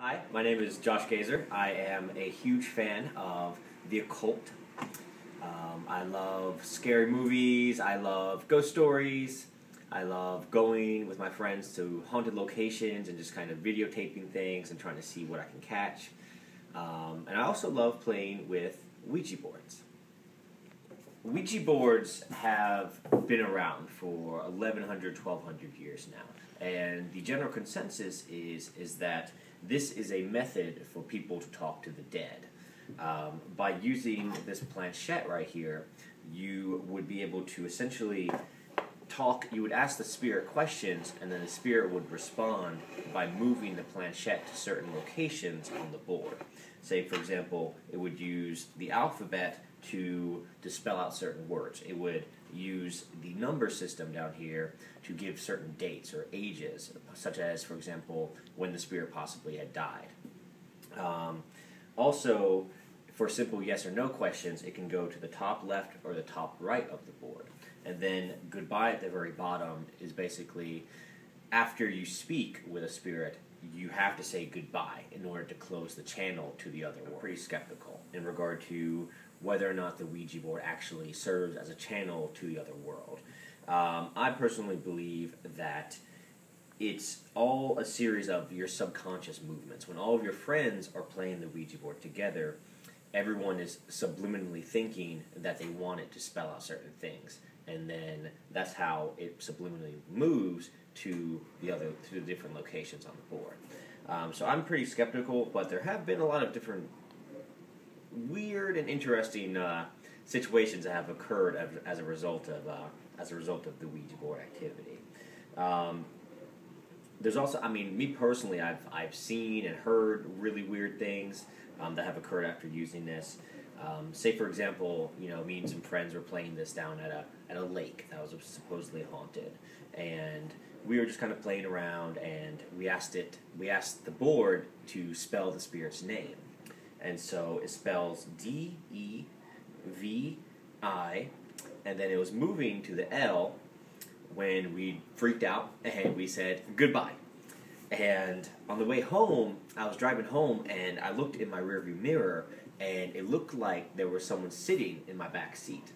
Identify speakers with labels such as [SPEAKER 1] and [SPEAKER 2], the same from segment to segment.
[SPEAKER 1] Hi, my name is Josh Gazer. I am a huge fan of the occult. I love scary movies, I love ghost stories, I love going with my friends to haunted locations and just kind of videotaping things and trying to see what I can catch. And I also love playing with Ouija boards. Ouija boards have been around for 1100, 1200 years now. And the general consensus is that this is a method for people to talk to the dead. By using this planchette right here, you would be able to essentially talk, you would ask the spirit questions, and then the spirit would respond by moving the planchette to certain locations on the board. Say, for example, it would use the alphabet to spell out certain words. It would use the number system down here to give certain dates or ages, such as, for example, when the spirit possibly had died. Also, for simple yes or no questions, it can go to the top left or the top right of the board. And then goodbye at the very bottom is basically after you speak with a spirit, you have to say goodbye in order to close the channel to the other world. I'm pretty skeptical in regard to whether or not the Ouija board actually serves as a channel to the other world. I personally believe that it's all a series of your subconscious movements. When all of your friends are playing the Ouija board together, everyone is subliminally thinking that they want it to spell out certain things. And then that's how it subliminally moves to the different locations on the board. So I'm pretty skeptical, but there have been a lot of different weird and interesting situations that have occurred as a result of the Ouija board activity. There's also, me personally, I've seen and heard really weird things that have occurred after using this. Say, for example, me and some friends were playing this down at a lake that was supposedly haunted, and we were just kind of playing around, and we asked the board to spell the spirit's name, and so it spells D-E-V-I, and then it was moving to the L when we freaked out and we said goodbye. And on the way home, I was driving home and I looked in my rearview mirror and it looked like there was someone sitting in my back seat.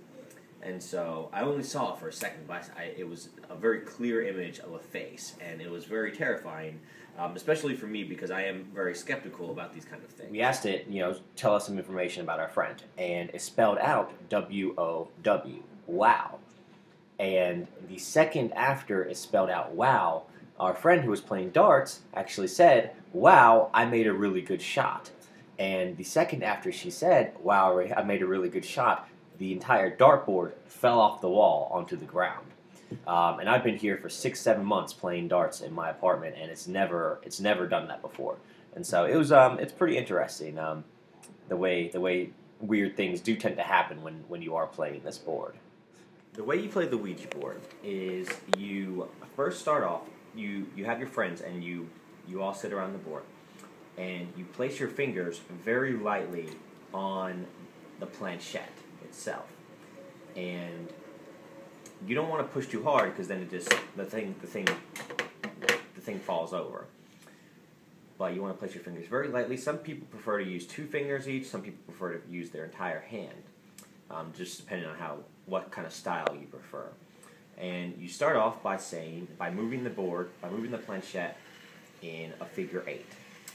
[SPEAKER 1] And so I only saw it for a second, but it was a very clear image of a face, and it was very terrifying, especially for me because I am very skeptical about these kind of things. We asked it, tell us some information about our friend, and it spelled out W-O-W, wow. And the second after it spelled out wow, our friend who was playing darts actually said, wow, I made a really good shot. And the second after she said, wow, I made a really good shot, the entire dartboard fell off the wall onto the ground. And I've been here for 6-7 months playing darts in my apartment, and it's never done that before. And so it's pretty interesting the way weird things do tend to happen when you are playing this board. The way you play the Ouija board is you first start off, you have your friends and you all sit around the board, and you place your fingers very lightly on the planchette itself, and you don't want to push too hard because then the thing falls over. But you want to place your fingers very lightly. Some people prefer to use 2 fingers each. Some people prefer to use their entire hand, just depending on what kind of style you prefer. And you start off by moving the planchette in a figure 8.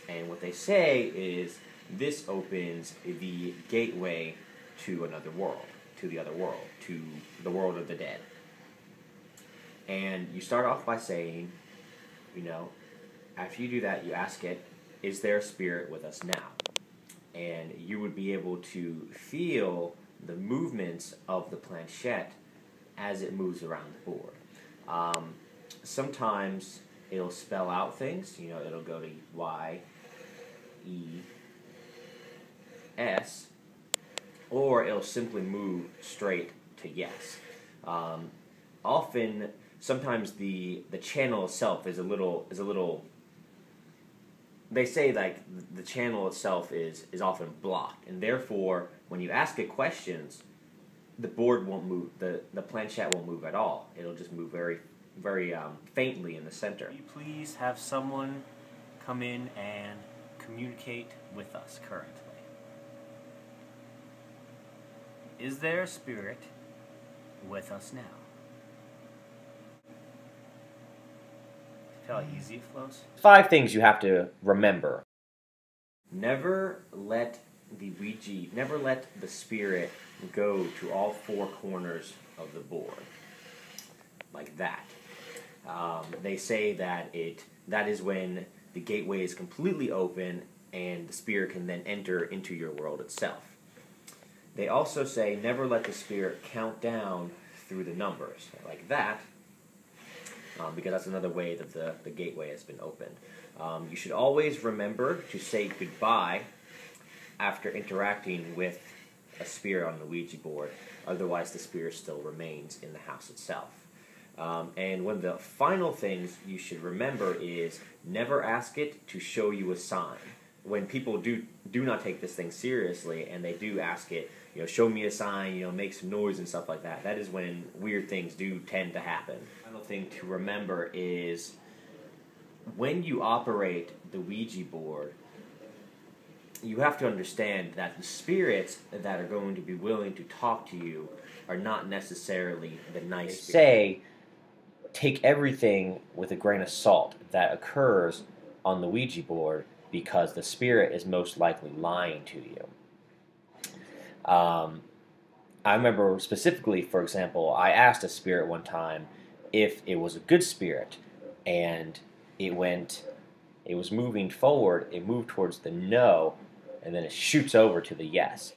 [SPEAKER 1] And what they say is this opens the gateway to another world, to the other world, to the world of the dead. And you start off by saying, after you do that, you ask it, is there a spirit with us now? And you would be able to feel the movements of the planchette as it moves around the board. Sometimes it'll spell out things, it'll go to Y, E, S, or it'll simply move straight to yes. Sometimes the channel itself is a little. They say like the channel itself is often blocked, and therefore when you ask it questions, the board won't move. The planchette won't move at all. It'll just move very faintly in the center.
[SPEAKER 2] Will you please have someone come in and communicate with us currently? Is there a spirit with us now? See how easy it flows?
[SPEAKER 1] 5 things you have to remember. Never let the spirit go to all 4 corners of the board. Like that. They say that that is when the gateway is completely open and the spirit can then enter into your world itself. They also say never let the spirit count down through the numbers. Like that. Because that's another way that the gateway has been opened. You should always remember to say goodbye after interacting with a spirit on the Ouija board. Otherwise, the spirit still remains in the house itself. And one of the final things you should remember is never ask it to show you a sign. When people do not take this thing seriously and they do ask it, show me a sign, make some noise and stuff like that, that is when weird things do tend to happen. Final thing to remember is when you operate the Ouija board, you have to understand that the spirits that are going to be willing to talk to you are not necessarily the nice spirits. They say take everything with a grain of salt that occurs on the Ouija board because the spirit is most likely lying to you. I remember specifically, for example, I asked a spirit one time if it was a good spirit, and it was moving forward, it moved towards the no, and then it shoots over to the yes.